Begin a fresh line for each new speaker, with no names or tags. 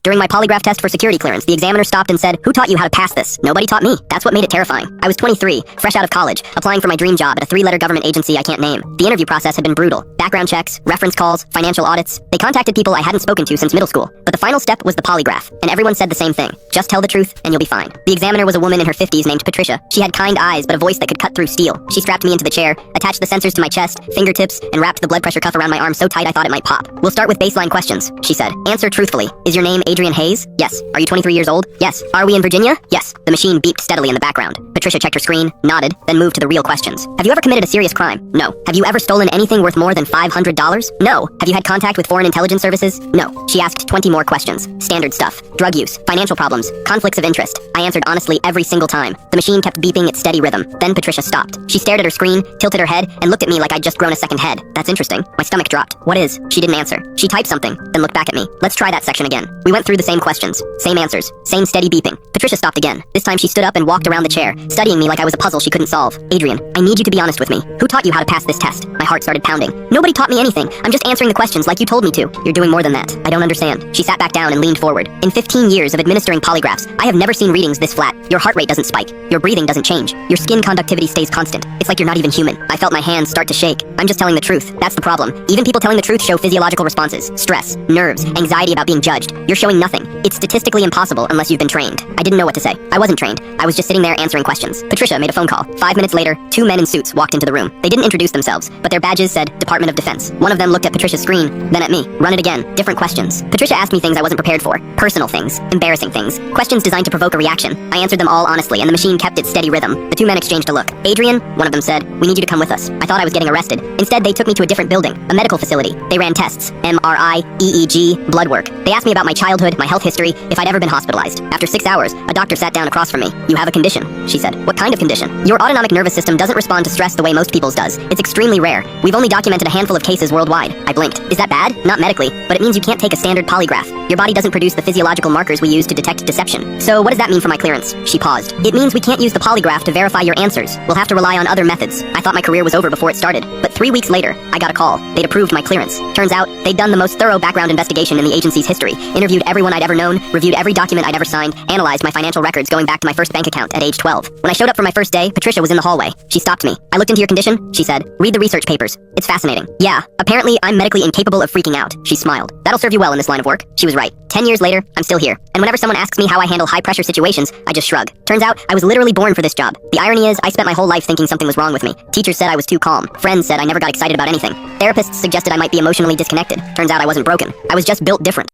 During my polygraph test for security clearance, the examiner stopped and said, "Who taught you how to pass this?" Nobody taught me. That's what made it terrifying. I was 23, fresh out of college, applying for my dream job at a 3-letter government agency I can't name. The interview process had been brutal. Background checks, reference calls, financial audits. They contacted people I hadn't spoken to since middle school. But the final step was the polygraph, and everyone said the same thing. Just tell the truth, and you'll be fine. The examiner was a woman in her 50s named Patricia. She had kind eyes, but a voice that could cut through steel. She strapped me into the chair, attached the sensors to my chest, fingertips, and wrapped the blood pressure cuff around my arm so tight I thought it might pop. "We'll start with baseline questions," she said. "Answer truthfully. Is your name Adrian Hayes?" "Yes." "Are you 23 years old?" "Yes." "Are we in Virginia?" "Yes." The machine beeped steadily in the background. Patricia checked her screen, nodded, then moved to the real questions. "Have you ever committed a serious crime?" "No." "Have you ever stolen anything worth more than $500? "No." "Have you had contact with foreign intelligence services?" "No." She asked 20 more questions. Standard stuff. Drug use, financial problems, conflicts of interest. I answered honestly every single time. The machine kept beeping its steady rhythm. Then Patricia stopped. She stared at her screen, tilted her head, and looked at me like I'd just grown a second head. "That's interesting." My stomach dropped. "What is?" She didn't answer. She typed something, then looked back at me. "Let's try that section again." We went through the same questions, same answers, same steady beeping. Patricia stopped again. This time she stood up and walked around the chair, studying me like I was a puzzle she couldn't solve. "Adrian, I need you to be honest with me. Who taught you how to pass this test?" My heart started pounding. "Nobody taught me anything. I'm just answering the questions like you told me to." "You're doing more than that. I don't understand." She sat back down and leaned forward. "In 15 years of administering polygraphs, I have never seen readings this flat. Your heart rate doesn't spike. Your breathing doesn't change. Your skin conductivity stays constant. It's like you're not even human." I felt my hands start to shake. "I'm just telling the truth. That's the problem. Even people telling the truth show physiological responses. Stress, nerves, anxiety about being judged. You're showing nothing. It's statistically impossible unless you've been trained." I didn't know what to say. I wasn't trained. I was just sitting there answering questions. Patricia made a phone call. 5 minutes later, 2 men in suits walked into the room. They didn't introduce themselves, but their badges said Department of Defense. One of them looked at Patricia's screen, then at me. "Run it again. Different questions." Patricia asked me things I wasn't prepared for. Personal things, embarrassing things, questions designed to provoke a reaction. I answered them all honestly, and the machine kept its steady rhythm. The 2 men exchanged a look. "Adrian," one of them said, "we need you to come with us." I thought I was getting arrested. Instead, they took me to a different building, a medical facility. They ran tests, MRI, EEG, blood work. They asked me about my childhood, my health history, if I'd ever been hospitalized. After 6 hours, a doctor sat down across from me. "You have a condition," she said. "What kind of condition?" "Your autonomic nervous system doesn't respond to stress the way most people's does. It's extremely rare. We've only documented a handful of cases worldwide." I blinked. "Is that bad?" "Not medically, but it means you can't take a standard polygraph. Your body doesn't produce the physiological markers we use to detect deception." "So what does that mean for my clearance?" She paused. "It means we can't use the polygraph to verify your answers. We'll have to rely on other methods." I thought my career was over before it started. But 3 weeks later, I got a call. They'd approved my clearance. Turns out, they'd done the most thorough background investigation in the agency's history, interviewed everyone I'd ever known, reviewed every document I'd ever signed, analyzed my financial records going back to my first bank account at age 12. When I showed up for my first day, Patricia was in the hallway. She stopped me. "I looked into your condition," she said. "Read the research papers. It's fascinating." "Yeah, apparently I'm medically incapable of freaking out." She smiled. "That'll serve you well in this line of work." She was right. 10 years later, I'm still here. And whenever someone asks me how I handle high-pressure situations, I just shrug. Turns out, I was literally born for this job. The irony is, I spent my whole life thinking something was wrong with me. Teachers said I was too calm. Friends said I never got excited about anything. Therapists suggested I might be emotionally disconnected. Turns out I wasn't broken. I was just built different.